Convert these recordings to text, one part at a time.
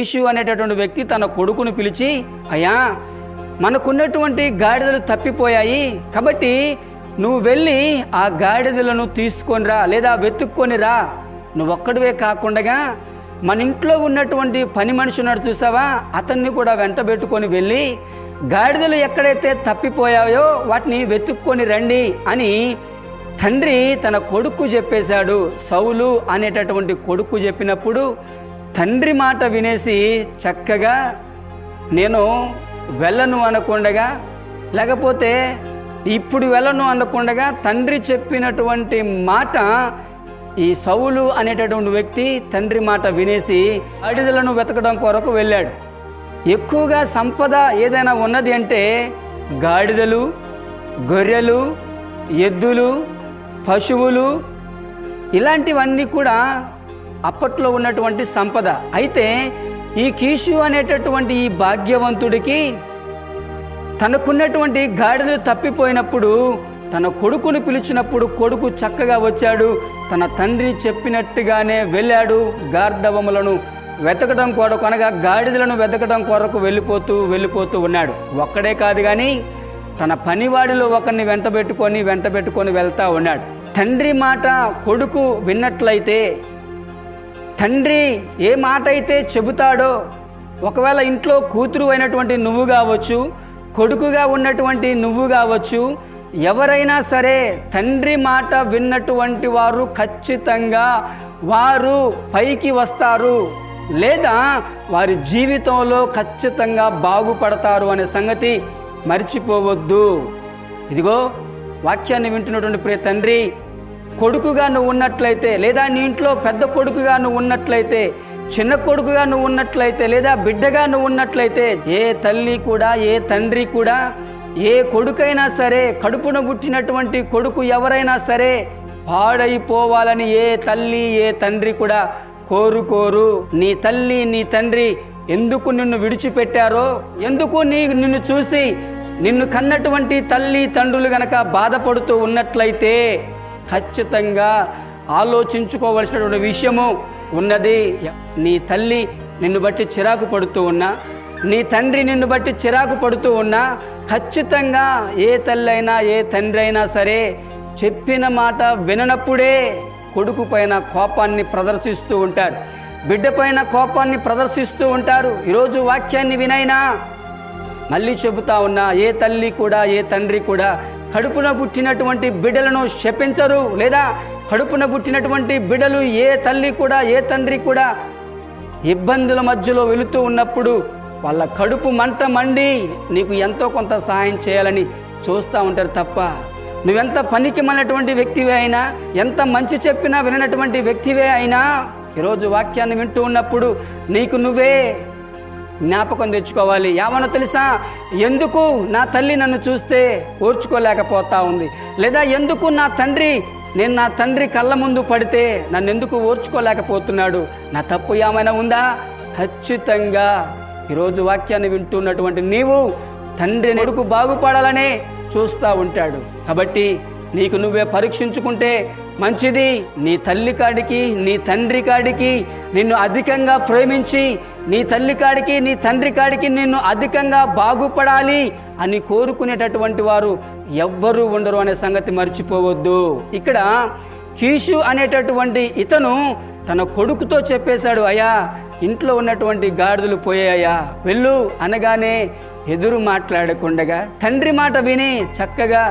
Kishu అనేటటువంటి వ్యక్తి తన కొడుకును పిలిచి, అయ్యా, మనకున్నటువంటి గాడిదలు తప్పిపోయాయి కాబట్టి నువ్వు వెళ్ళి ఆ గాడిదలను తీసుకొనిరా లేదా వెతుక్కొనిరా. నువ్వు ఒక్కడివే కాకుండా మన ఇంట్లో ఉన్నటువంటి పని మనిషి ఉన్నాడు చూసావా, అతన్ని కూడా వెంటబెట్టుకొని వెళ్ళి గాడిదలు ఎక్కడైతే తప్పిపోయాయో వాటిని వెతుక్కొని రండి అని తండ్రి తన కొడుకు చెప్పేశాడు. సౌలు అనేటటువంటి కొడుకు చెప్పినప్పుడు తండ్రి మాట వినేసి చక్కగా నేను వెళ్ళను అనకుండగా, లేకపోతే ఇప్పుడు వెళ్ళను అనకుండగా తండ్రి చెప్పినటువంటి మాట ఈ సౌలు అనేటటువంటి వ్యక్తి తండ్రి మాట వినేసి గాడిదలను వెతకడం కొరకు వెళ్ళాడు. ఎక్కువగా సంపద ఏదైనా ఉన్నది అంటే గాడిదలు, గొర్రెలు, ఎద్దులు, పశువులు, ఇలాంటివన్నీ కూడా అప్పట్లో ఉన్నటువంటి సంపద. అయితే ఈ కీషు అనేటటువంటి ఈ భాగ్యవంతుడికి తనకున్నటువంటి గాడిదలు తప్పిపోయినప్పుడు తన కొడుకును పిలిచినప్పుడు కొడుకు చక్కగా వచ్చాడు. తన తండ్రి చెప్పినట్టుగానే వెళ్ళాడు. గార్ధవములను వెతకడం కొరకు అనగా గాడిదలను వెతకడం కొరకు వెళ్ళిపోతూ ఉన్నాడు. ఒక్కడే కాదు కానీ తన పనివాడిలో ఒకరిని వెంటబెట్టుకొని వెళ్తూ ఉన్నాడు. తండ్రి మాట కొడుకు విన్నట్లయితే, తండ్రి ఏ మాట అయితే చెబుతాడో, ఒకవేళ ఇంట్లో కూతురు అయినటువంటి నువ్వు కావచ్చు, కొడుకుగా ఉన్నటువంటి నువ్వు కావచ్చు, ఎవరైనా సరే తండ్రి మాట విన్నటువంటి వారు ఖచ్చితంగా వారు పైకి వస్తారు లేదా వారి జీవితంలో ఖచ్చితంగా బాగుపడతారు అనే సంగతి మర్చిపోవద్దు. ఇదిగో వాక్యాన్ని వింటున్నటువంటి ప్రియ తండ్రి, కొడుకుగా నువ్వు ఉన్నట్లయితే లేదా నీ ఇంట్లో పెద్ద కొడుకుగా నువ్వు ఉన్నట్లయితే, చిన్న కొడుకుగా నువ్వు ఉన్నట్లయితే లేదా బిడ్డగా నువ్వు ఉన్నట్లయితే, ఏ తల్లి కూడా ఏ తండ్రి కూడా ఏ కొడుకైనా సరే, కడుపున పుట్టినటువంటి కొడుకు ఎవరైనా సరే పాడైపోవాలని ఏ తల్లి ఏ తండ్రి కూడా కోరుకోరు. నీ తల్లి నీ తండ్రి ఎందుకు నిన్ను విడిచిపెట్టారో, ఎందుకు నిన్ను చూసి నిన్ను కన్నటువంటి తల్లి తండ్రులు గనక బాధపడుతూ ఉన్నట్లయితే ఖచ్చితంగా ఆలోచించుకోవలసినటువంటి విషయము ఉన్నది. నీ తల్లి నిన్ను బట్టి చిరాకు పడుతూ ఉన్నా, నీ తండ్రి నిన్ను బట్టి చిరాకు పడుతూ ఉన్నా, ఖచ్చితంగా ఏ తల్లి అయినా ఏ తండ్రి అయినా సరే చెప్పిన మాట విననప్పుడే కొడుకు పైన కోపాన్ని ప్రదర్శిస్తూ ఉంటారు, బిడ్డ పైన కోపాన్ని ప్రదర్శిస్తూ ఉంటారు. ఈరోజు వాక్యాన్ని వినైనా మళ్ళీ చెబుతా ఉన్నా, ఏ తల్లి కూడా ఏ తండ్రి కూడా కడుపున పుట్టినటువంటి బిడ్డలను శపించరు లేదా కడుపున పుట్టినటువంటి బిడ్డలు ఏ తల్లి కూడా ఏ తండ్రి కూడా ఇబ్బందుల మధ్యలో వెళుతూ ఉన్నప్పుడు వాళ్ళ కడుపు మంట మండి నీకు ఎంతో కొంత సహాయం చేయాలని చూస్తూ ఉంటారు తప్ప, నువ్వెంత పనికి మాలినటువంటి వ్యక్తివే అయినా, ఎంత మంచి చెప్పినా వినటువంటి వ్యక్తివే అయినా, ఈరోజు వాక్యాన్ని వింటూ ఉన్నప్పుడు నీకు నువ్వే జ్ఞాపకం తెచ్చుకోవాలి. ఏమన్నా తెలుసా, ఎందుకు నా తల్లి నన్ను చూస్తే ఓర్చుకోలేకపోతా ఉంది, లేదా ఎందుకు నేను నా తండ్రి కళ్ళ ముందు పడితే నన్ను ఎందుకు ఓర్చుకోలేకపోతున్నాడు, నా తప్పు ఏమైనా ఉందా? ఖచ్చితంగా ఈరోజు వాక్యాన్ని వింటున్నటువంటి నీవు తండ్రి కొడుకు బాగుపడాలనే చూస్తూ ఉంటాడు. కాబట్టి నీకు నువ్వే పరీక్షించుకుంటే మంచిది. నీ తల్లి కాడికి నీ తండ్రి కాడికి నిన్ను అధికంగా ప్రేమించి, నీ తల్లి కాడికి నీ తండ్రి కాడికి నిన్ను అధికంగా బాగుపడాలి అని కోరుకునేటటువంటి వారు ఎవ్వరూ ఉండరు అనే సంగతి మర్చిపోవద్దు. ఇక్కడ కీషు అనేటటువంటి ఇతను తన కొడుకుతో చెప్పేశాడు, అయ్యా, ఇంట్లో ఉన్నటువంటి గాడిదలు పోయాయా, వెళ్ళు అనగానే ఎదురు మాట్లాడకుండగా తండ్రి మాట విని చక్కగా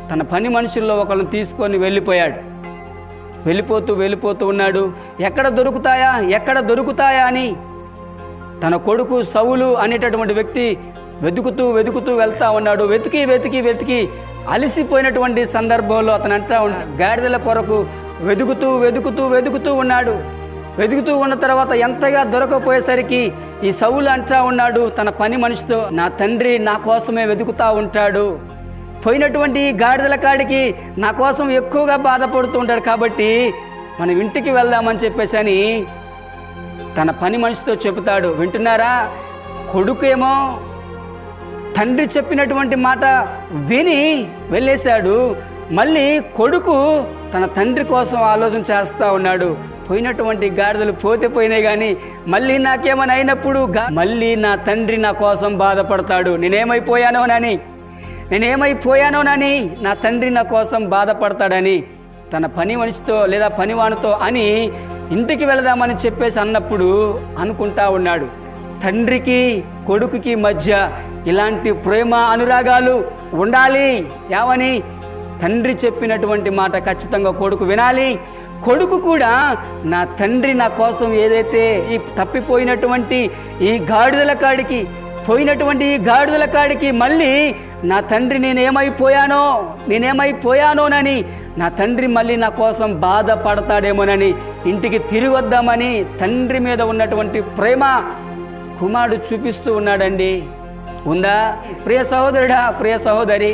తన పని మనుషుల్లో ఒకళ్ళని తీసుకొని వెళ్ళిపోయాడు. వెళ్ళిపోతూ ఉన్నాడు. ఎక్కడ దొరుకుతాయా అని తన కొడుకు సౌలు అనేటటువంటి వ్యక్తి వెతుకుతూ వెళ్తా ఉన్నాడు. వెతికి అలసిపోయినటువంటి సందర్భంలో అతను అంటా ఉన్నాడు, గాడిదల కొరకు వెతుకుతూ ఉన్నాడు. వెతుకుతూ ఉన్న తర్వాత ఎంతగా దొరకపోయేసరికి ఈ సౌలు అంటా ఉన్నాడు తన పని మనిషితో, నా తండ్రి నా కోసమే వెతుకుతూ ఉంటాడు, పోయినటువంటి గాడిదల కాడికి నా కోసం ఎక్కువగా బాధపడుతూ ఉంటాడు, కాబట్టి మనం ఇంటికి వెళ్దామని చెప్పేసి అని తన పని మనిషితో చెబుతాడు. వింటున్నారా? కొడుకేమో తండ్రి చెప్పినటువంటి మాట విని వెళ్ళేశాడు. మళ్ళీ కొడుకు తన తండ్రి కోసం ఆలోచన చేస్తూ ఉన్నాడు. పోయినటువంటి గాడిదలు పోతే పోయినాయి, కానీ మళ్ళీ నాకేమైనా అయినప్పుడు మళ్ళీ నా తండ్రి నా కోసం బాధపడతాడు. నేనేమైపోయానోనని నా తండ్రి నా కోసం బాధపడతాడని తన పని మనిషితో లేదా పనివానితో అని ఇంటికి వెళదామని చెప్పేసి అన్నప్పుడు అనుకుంటా ఉన్నాడు. తండ్రికి కొడుకుకి మధ్య ఇలాంటి ప్రేమ అనురాగాలు ఉండాలి. ఏమని? తండ్రి చెప్పినటువంటి మాట ఖచ్చితంగా కొడుకు వినాలి. కొడుకు కూడా నా తండ్రి నా కోసం ఏదైతే ఈ తప్పిపోయినటువంటి ఈ గాడిదల కాడికి మళ్ళీ నా తండ్రి నేనేమైపోయానోనని నా తండ్రి మళ్ళీ నా కోసం బాధపడతాడేమోనని ఇంటికి తిరిగి వద్దామని తండ్రి మీద ఉన్నటువంటి ప్రేమ కుమారుడు చూపిస్తూ ఉన్నాడండి. ఉందా? ప్రియ సహోదరుడా, ప్రియ సహోదరి,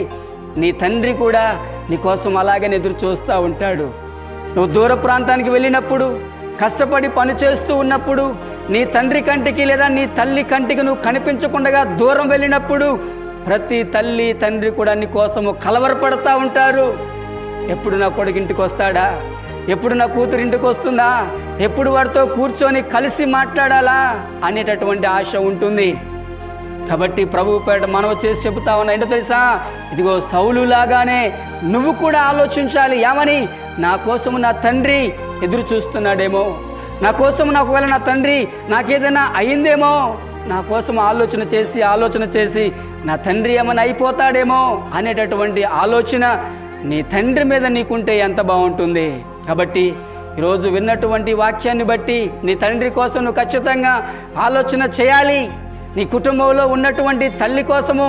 నీ తండ్రి కూడా నీ కోసం అలాగే ఎదురు చూస్తూ ఉంటాడు. నువ్వు దూర ప్రాంతానికి వెళ్ళినప్పుడు, కష్టపడి పని చేస్తూ ఉన్నప్పుడు, నీ తండ్రి కంటికి లేదా నీ తల్లి కంటికి నువ్వు కనిపించకుండా దూరం వెళ్ళినప్పుడు ప్రతి తల్లి తండ్రి కూడా నీ కోసము కలవరపడతా ఉంటారు. ఎప్పుడు నా కొడుకు ఇంటికి వస్తాడా? ఎప్పుడు నా కూతురు ఇంటికి వస్తుందా? ఎప్పుడు వాడితో కూర్చొని కలిసి మాట్లాడాలా అనేటటువంటి ఆశ ఉంటుంది. కాబట్టి ప్రభువు పేట మనవి చేసి చెబుతా ఉన్నా, ఏంటో తెలుసా? ఇదిగో సౌలు లాగానే నువ్వు కూడా ఆలోచించాలి. ఏమని? నా కోసము నా తండ్రి ఎదురు చూస్తున్నాడేమో, నా కోసం ఒకవేళ నా తండ్రి నాకేదైనా అయిందేమో, నా కోసం ఆలోచన చేసి నా తండ్రి ఏమైనా అయిపోతాడేమో అనేటటువంటి ఆలోచన నీ తండ్రి మీద నీకుంటే ఎంత బాగుంటుంది. కాబట్టి ఈరోజు విన్నటువంటి వాక్యాన్ని బట్టి నీ తండ్రి కోసం నువ్వు ఖచ్చితంగా ఆలోచన చేయాలి. నీ కుటుంబంలో ఉన్నటువంటి తల్లి కోసము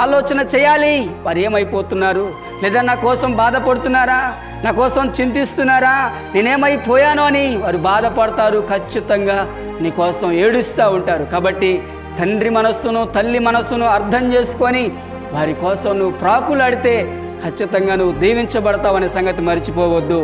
ఆలోచన చేయాలి. వారు ఏమైపోతున్నారు, లేదా నా కోసం బాధపడుతున్నారా, నా కోసం చింతిస్తున్నారా, నేనేమైపోయానో అని వారు బాధపడతారు. ఖచ్చితంగా నీ కోసం ఏడుస్తూ ఉంటారు. కాబట్టి తండ్రి మనస్సును తల్లి మనస్సును అర్థం చేసుకొని వారి కోసం నువ్వు ప్రాకులాడితే ఖచ్చితంగా నువ్వు దీవించబడతావు అనే సంగతి మర్చిపోవద్దు.